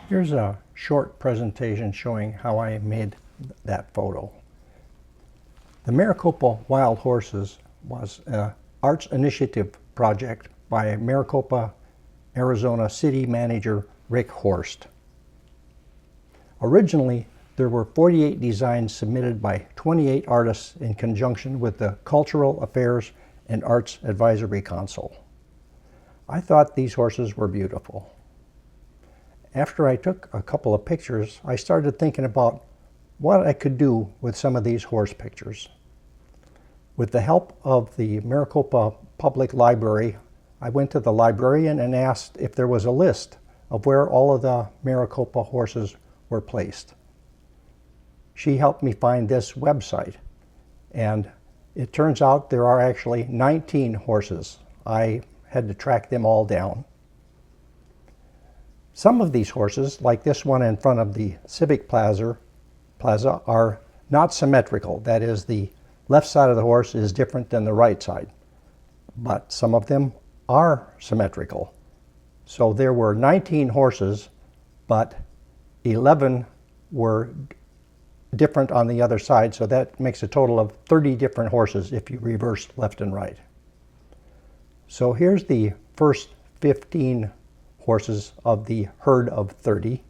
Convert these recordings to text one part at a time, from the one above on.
Here's a short presentation showing how I made that photo. The Maricopa Wild Horses was an arts initiative project by Maricopa, Arizona city manager Rick Horst. Originally, there were 48 designs submitted by 28 artists in conjunction with the Cultural Affairs and Arts Advisory Council. I thought these horses were beautiful. After I took a couple of pictures, I started thinking about what I could do with some of these horse pictures. With the help of the Maricopa Public Library, I went to the librarian and asked if there was a list of where all of the Maricopa horses were placed. She helped me find this website, and it turns out there are actually 19 horses. I had to track them all down. Some of these horses, like this one in front of the Civic Plaza, are not symmetrical. That is, the left side of the horse is different than the right side. But some of them are symmetrical. So there were 19 horses, but 11 were different on the other side. So that makes a total of 30 different horses if you reverse left and right. So here's the first 15 horses of the herd of 30.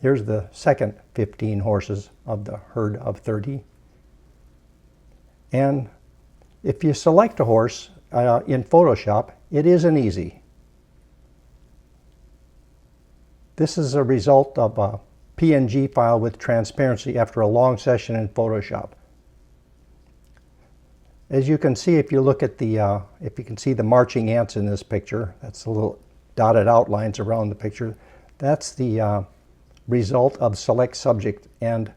Here's the second 15 horses of the herd of 30. And if you select a horse in Photoshop, it isn't easy. This is a result of a PNG file with transparency after a long session in Photoshop. As you can see, if you look at the, if you can see the marching ants in this picture, that's the little dotted outlines around the picture. That's the result of select subject, and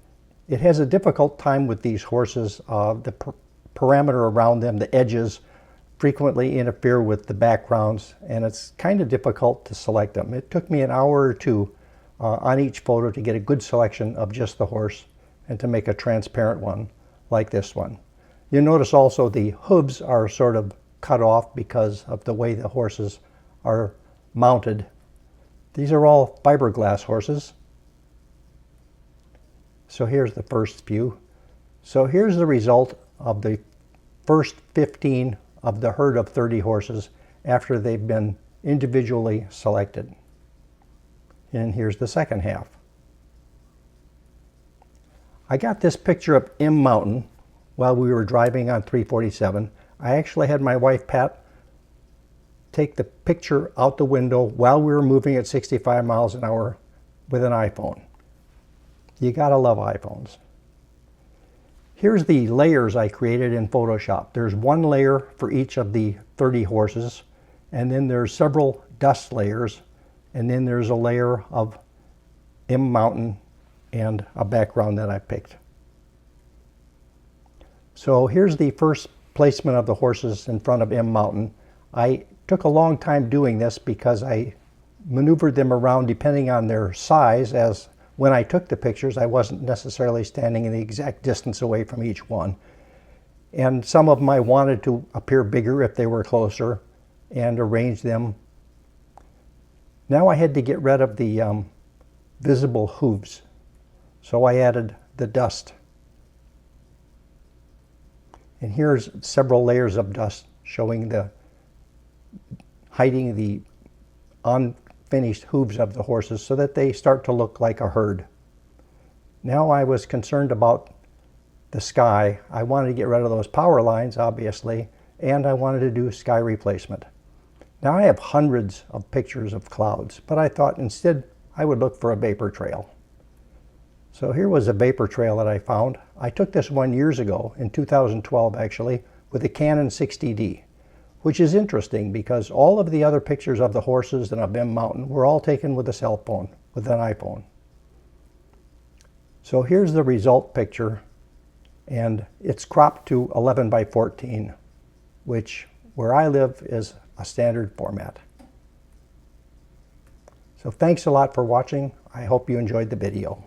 it has a difficult time with these horses. The parameter around them, the edges, frequently interfere with the backgrounds, and it's kind of difficult to select them. It took me an hour or two on each photo to get a good selection of just the horse and to make a transparent one like this one. You'll notice also the hooves are sort of cut off because of the way the horses are mounted. These are all fiberglass horses. So here's the first few. So here's the result of the first 15 of the herd of 30 horses after they've been individually selected. And here's the second half. I got this picture of M Mountain while we were driving on 347. I actually had my wife Pat take the picture out the window while we were moving at 65 miles an hour with an iPhone. You gotta love iPhones. Here's the layers I created in Photoshop. There's one layer for each of the 30 horses, and then there's several dust layers, and then there's a layer of M Mountain and a background that I picked. So here's the first placement of the horses in front of M Mountain. I took a long time doing this because I maneuvered them around depending on their size, as when I took the pictures I wasn't necessarily standing in the exact distance away from each one. And some of them I wanted to appear bigger if they were closer, and arrange them. Now I had to get rid of the visible hooves, so I added the dust. And here's several layers of dust showing hiding the unfinished hooves of the horses so that they start to look like a herd. Now I was concerned about the sky. I wanted to get rid of those power lines, obviously, and I wanted to do sky replacement. Now I have hundreds of pictures of clouds, but I thought instead I would look for a vapor trail. So here was a vapor trail that I found. I took this one years ago, in 2012 actually, with a Canon 60D, which is interesting because all of the other pictures of the horses and of M Mountain were all taken with a cell phone, with an iPhone. So here's the result picture, and it's cropped to 11 by 14, which where I live is a standard format. So thanks a lot for watching. I hope you enjoyed the video.